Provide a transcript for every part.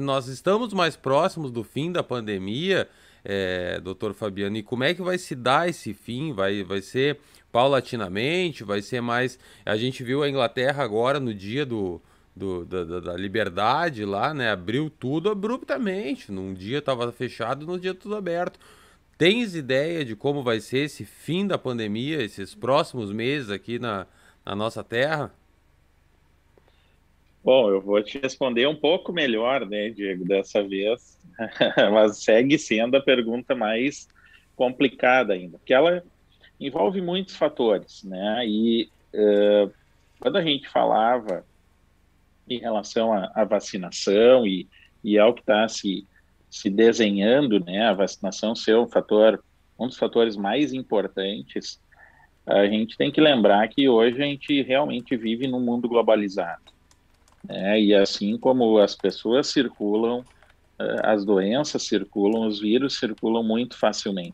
nós estamos mais próximos do fim da pandemia, doutor Fabiano, e como é que vai se dar esse fim? Vai ser paulatinamente? Vai ser mais. A gente viu a Inglaterra agora no dia da liberdade lá, né? Abriu tudo abruptamente. Num dia estava fechado, no dia tudo aberto. Tens ideia de como vai ser esse fim da pandemia, esses próximos meses aqui na nossa terra? Bom, eu vou te responder um pouco melhor, né, Diego, dessa vez, mas segue sendo a pergunta mais complicada ainda, porque ela envolve muitos fatores, né? E quando a gente falava em relação à vacinação e ao que está se desenhando, né, a vacinação ser um dos fatores mais importantes, a gente tem que lembrar que hoje a gente realmente vive num mundo globalizado, né? E assim como as pessoas circulam, as doenças circulam, os vírus circulam muito facilmente.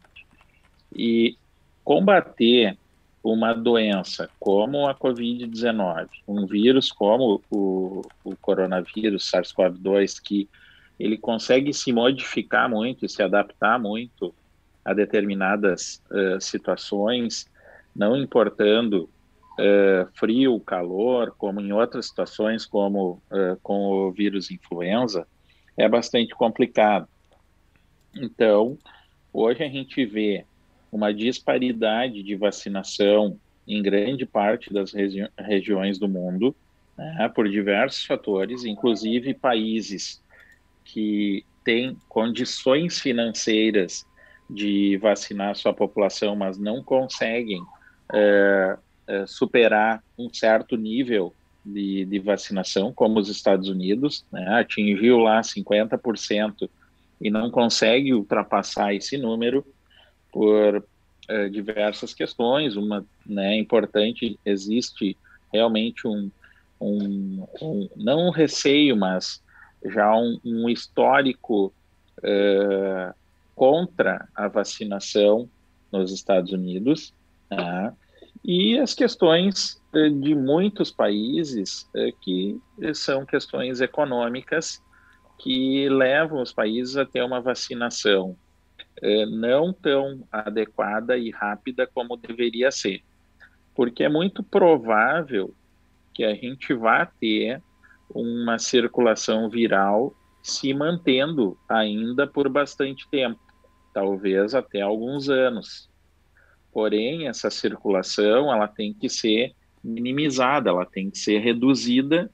E combater uma doença como a Covid-19, um vírus como o coronavírus, SARS-CoV-2, que ele consegue se modificar muito e se adaptar muito a determinadas situações, não importando frio, calor, como em outras situações, como com o vírus influenza, é bastante complicado. Então, hoje a gente vê uma disparidade de vacinação em grande parte das regiões do mundo, né, por diversos fatores, inclusive países que têm condições financeiras de vacinar sua população, mas não conseguem superar um certo nível de vacinação, como os Estados Unidos, né, atingiu lá 50% e não consegue ultrapassar esse número por diversas questões. Uma, né, importante, existe realmente não um receio, mas já um histórico contra a vacinação nos Estados Unidos, né? E as questões de muitos países que são questões econômicas que levam os países a ter uma vacinação não tão adequada e rápida como deveria ser, porque é muito provável que a gente vá ter uma circulação viral se mantendo ainda por bastante tempo, talvez até alguns anos. Porém, essa circulação ela tem que ser minimizada, ela tem que ser reduzida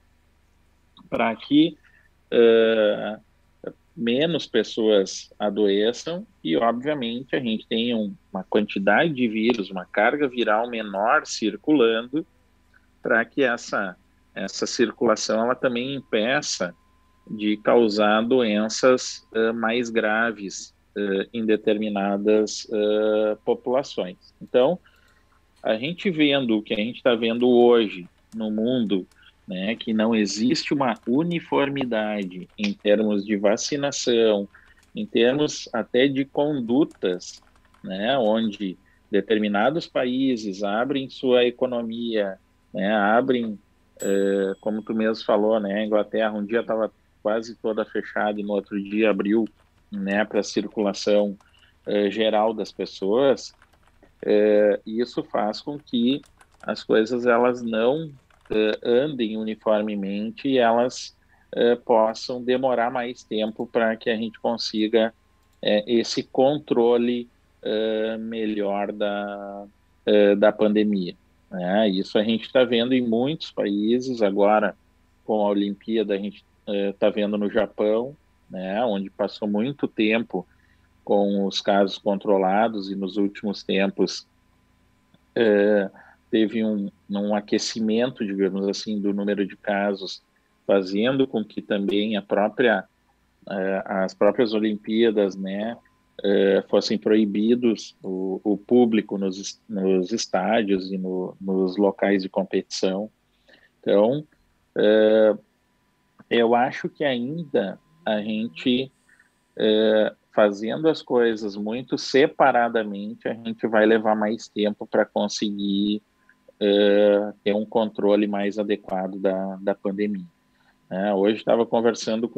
para que uh, menos pessoas adoeçam e, obviamente, a gente tenha uma quantidade de vírus, uma carga viral menor circulando, para que essa circulação ela também impeça de causar doenças mais graves em determinadas populações. Então, a gente vendo o que a gente está vendo hoje no mundo, né, que não existe uma uniformidade em termos de vacinação, em termos até de condutas, né, onde determinados países abrem sua economia, né, abrem, como tu mesmo falou, né, a Inglaterra um dia estava quase toda fechada e no outro dia abriu, né, para a circulação geral das pessoas. E isso faz com que as coisas elas não andem uniformemente e elas possam demorar mais tempo para que a gente consiga esse controle melhor da pandemia, né? Isso a gente está vendo em muitos países agora, com a Olimpíada a gente está vendo no Japão, né, onde passou muito tempo com os casos controlados e nos últimos tempos teve um aquecimento, digamos assim, do número de casos, fazendo com que também as próprias Olimpíadas, né, fossem proibidos o público nos estádios e nos locais de competição. Então, eu acho que ainda a gente fazendo as coisas muito separadamente, a gente vai levar mais tempo para conseguir ter um controle mais adequado da pandemia. Hoje estava conversando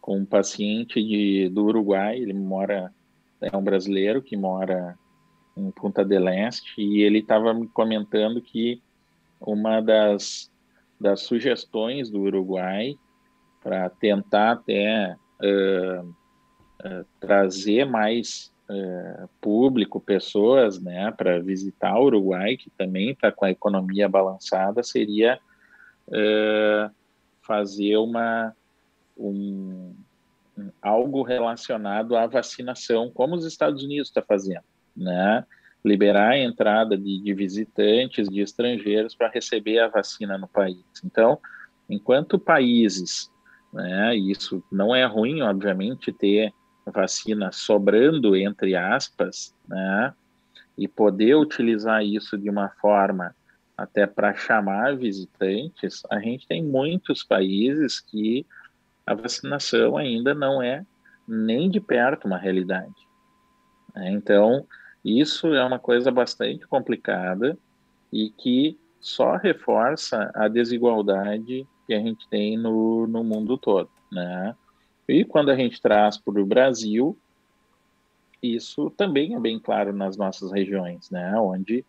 com um paciente do Uruguai. Ele é um brasileiro que mora em Punta del Este, e ele estava me comentando que uma das sugestões do Uruguai para tentar até trazer mais público, pessoas, né, para visitar o Uruguai, que também está com a economia balançada, seria fazer algo relacionado à vacinação, como os Estados Unidos está fazendo, né? Liberar a entrada de visitantes, de estrangeiros para receber a vacina no país. Então, enquanto países, né, isso não é ruim, obviamente, ter vacina sobrando, entre aspas, né, e poder utilizar isso de uma forma até para chamar visitantes, a gente tem muitos países que a vacinação ainda não é nem de perto uma realidade, né? Então, isso é uma coisa bastante complicada e que só reforça a desigualdade que a gente tem no mundo todo, né? E quando a gente traz para o Brasil, isso também é bem claro nas nossas regiões, né? Onde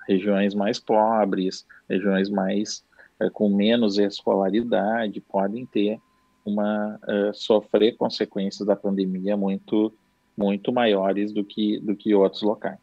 regiões mais pobres, regiões mais com menos escolaridade podem ter sofrer consequências da pandemia muito maiores do que outros locais.